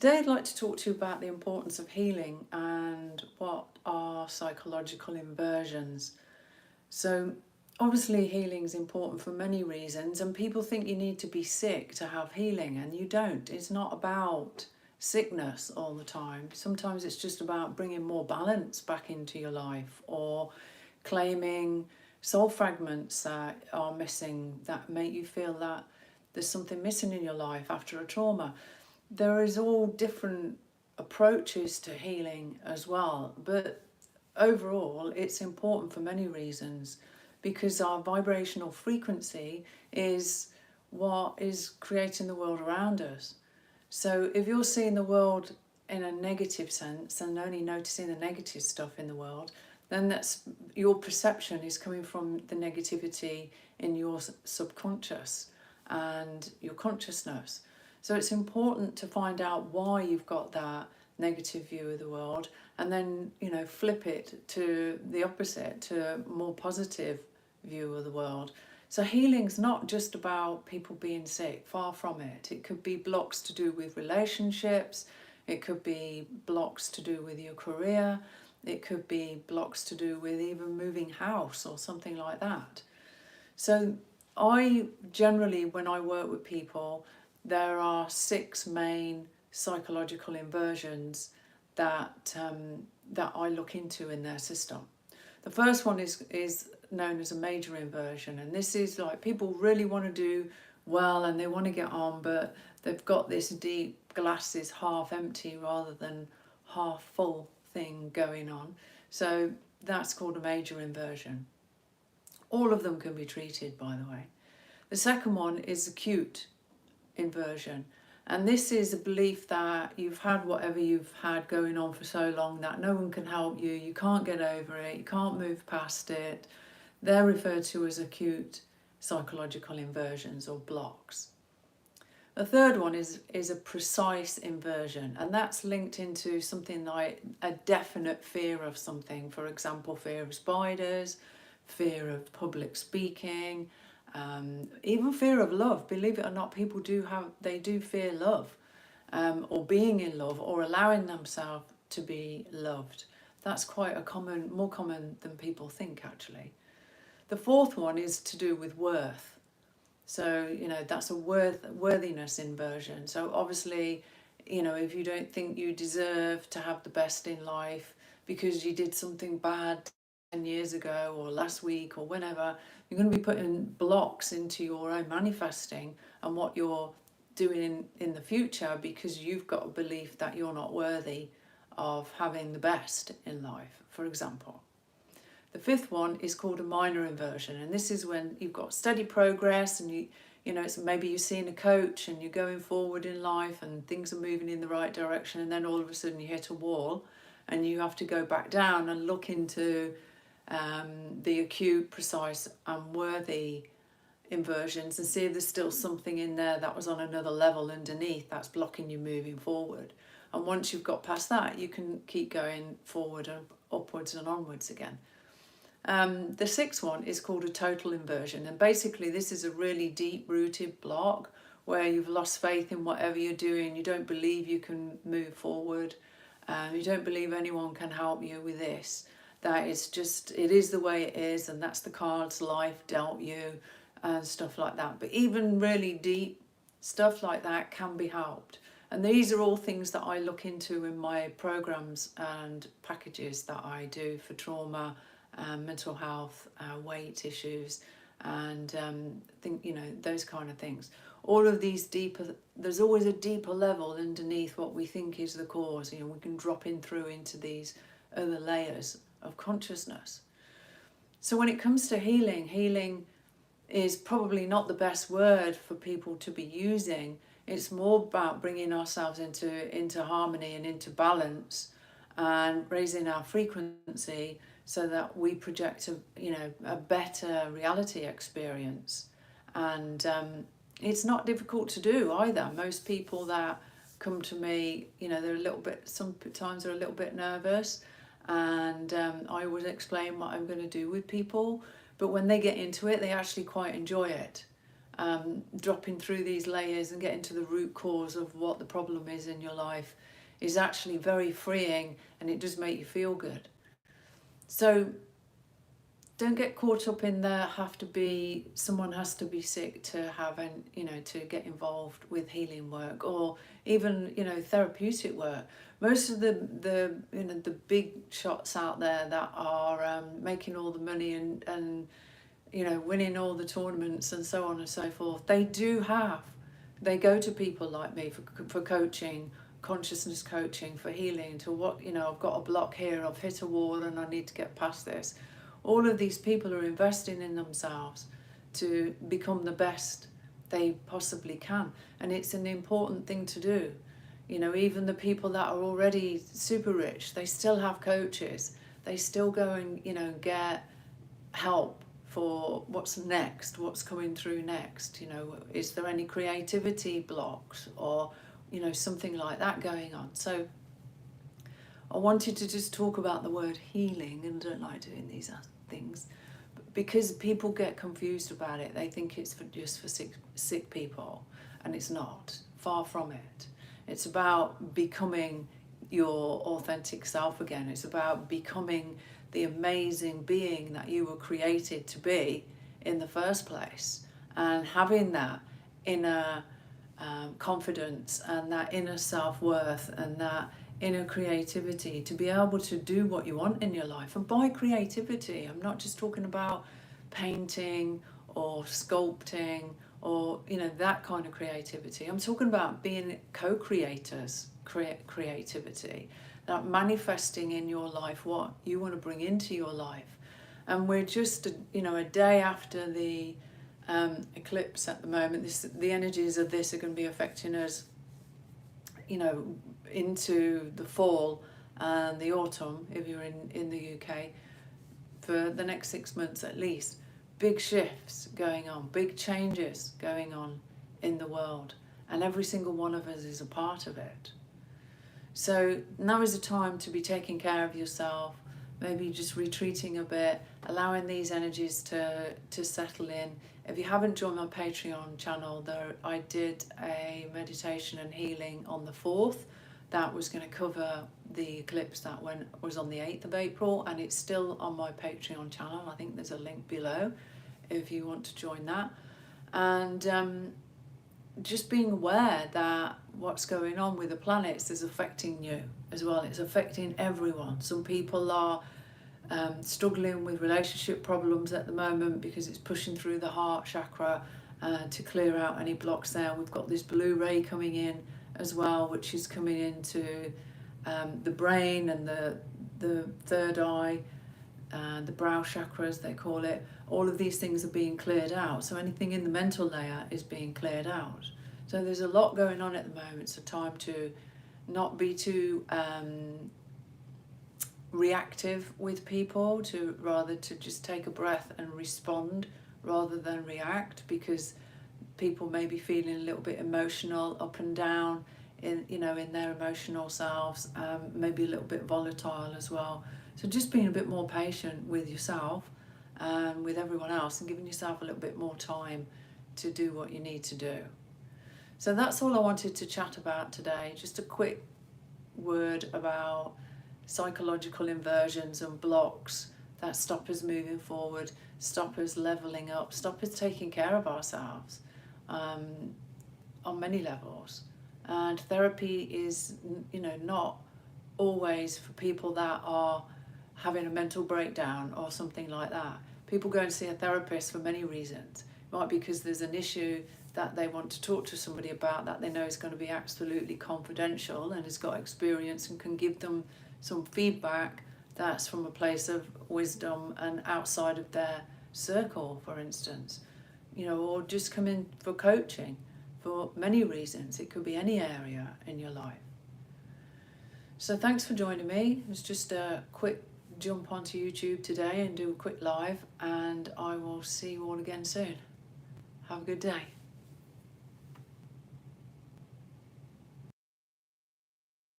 Today I'd like to talk to you about the importance of healing and what are psychological inversions. So obviously healing is important for many reasons, and people think you need to be sick to have healing, and you don't. It's not about sickness all the time. Sometimes it's just about bringing more balance back into your life, or claiming soul fragments that are missing that make you feel that there's something missing in your life after a trauma. There is all different approaches to healing as well, but overall it's important for many reasons, because our vibrational frequency is what is creating the world around us. So if you're seeing the world in a negative sense and only noticing the negative stuff in the world, then that's your perception is coming from the negativity in your subconscious and your consciousness. So it's important to find out why you've got that negative view of the world, and then, flip it to the opposite, to a more positive view of the world. So healing's not just about people being sick, far from it. It could be blocks to do with relationships, it could be blocks to do with your career, it could be blocks to do with even moving house or something like that. So I generally, when I work with people, there are 6 main psychological inversions that that I look into in their system. The first one is known as a major inversion, and this is like people really want to do well and they want to get on, but they've got this deep glass is half empty rather than half full thing going on. So that's called a major inversion. All of them can be treated, by the way. The second one is acute inversion, and this is a belief that you've had whatever you've had going on for so long that no one can help you, you can't get over it, you can't move past it. They're referred to as acute psychological inversions or blocks. The third one is a precise inversion, and that's linked into something like a definite fear of something. For example, fear of spiders, fear of public speaking, even fear of love. Believe it or not, people do fear love, or being in love, or allowing themselves to be loved. That's quite more common than people think, actually. The fourth one is to do with worth. So, that's a worthiness inversion. So obviously, if you don't think you deserve to have the best in life because you did something bad 10 years ago or last week or whenever, you're going to be putting blocks into your own manifesting and what you're doing in the future, because you've got a belief that you're not worthy of having the best in life, for example. The fifth one is called a minor inversion, and this is when you've got steady progress and it's maybe you're seeing a coach and you're going forward in life and things are moving in the right direction, and then all of a sudden you hit a wall and you have to go back down and look into the acute, precise and worthy inversions and see if there's still something in there that was on another level underneath that's blocking you moving forward. And once you've got past that, you can keep going forward and upwards and onwards again. The sixth one is called a total inversion, and basically this is a really deep-rooted block where you've lost faith in whatever you're doing. You don't believe you can move forward, you don't believe anyone can help you with this, that it is the way it is, and that's the cards life dealt you and stuff like that. But even really deep stuff like that can be helped, and these are all things that I look into in my programs and packages that I do for trauma, mental health, weight issues, and those kind of things. All of these deeper, there's always a deeper level underneath what we think is the cause. We can drop in through into these other layers of consciousness. So when it comes to healing is probably not the best word for people to be using. It's more about bringing ourselves into harmony and into balance and raising our frequency so that we project a better reality experience. And it's not difficult to do either. Most people that come to me, sometimes they're a little bit nervous, and I always explain what I'm going to do with people, but when they get into it, they actually quite enjoy it. dropping through these layers and getting to the root cause of what the problem is in your life is actually very freeing, and it does make you feel good. So don't get caught up in someone has to be sick to have, to get involved with healing work, or even, therapeutic work. Most of the big shots out there that are making all the money and winning all the tournaments and so on and so forth, they go to people like me for coaching, consciousness coaching, for healing, to I've got a block here, I've hit a wall and I need to get past this. All of these people are investing in themselves to become the best they possibly can. And it's an important thing to do. Even the people that are already super rich, they still have coaches. They still go and, get help for what's next, what's coming through next. Is there any creativity blocks or, something like that going on? So I wanted to just talk about the word healing, and I don't like doing these things because people get confused about it. They think it's just for sick people, and it's not. Far from it. It's about becoming your authentic self again. It's about becoming the amazing being that you were created to be in the first place, and having that inner confidence and that inner self-worth and that inner creativity to be able to do what you want in your life. And by creativity, I'm not just talking about painting or sculpting or that kind of creativity. I'm talking about being co-creators, creativity, that manifesting in your life what you want to bring into your life. And we're just a day after the eclipse at the moment. The energies of this are going to be affecting us into the fall and the autumn if you're in the UK for the next 6 months at least. Big shifts going on, big changes going on in the world, and every single one of us is a part of it. So now is the time to be taking care of yourself, maybe just retreating a bit, allowing these energies to settle in. If you haven't joined my Patreon channel, I did a meditation and healing on the 4th that was going to cover the eclipse that was on the 8th of April, and it's still on my Patreon channel. I think there's a link below if you want to join that. And just being aware that what's going on with the planets is affecting you as well. It's affecting everyone. Some people are struggling with relationship problems at the moment because it's pushing through the heart chakra to clear out any blocks there. We've got this blue ray coming in as well, which is coming into the brain and the third eye, the brow chakras they call it. All of these things are being cleared out. So anything in the mental layer is being cleared out. So there's a lot going on at the moment. It's a time to not be too reactive with people, rather to just take a breath and respond rather than react, because people may be feeling a little bit emotional, up and down in their emotional selves, maybe a little bit volatile as well. So just being a bit more patient with yourself and with everyone else, and giving yourself a little bit more time to do what you need to do. So that's all I wanted to chat about today. Just a quick word about psychological inversions and blocks that stop us moving forward, stop us leveling up, stop us taking care of ourselves on many levels. And therapy is, not always for people that are having a mental breakdown or something like that. People go and see a therapist for many reasons. It might be because there's an issue that they want to talk to somebody about that they know is going to be absolutely confidential and has got experience and can give them some feedback that's from a place of wisdom and outside of their circle, for instance, or just come in for coaching for many reasons. It could be any area in your life. So thanks for joining me. It was just a quick jump onto YouTube today and do a quick live, and I will see you all again soon. Have a good day.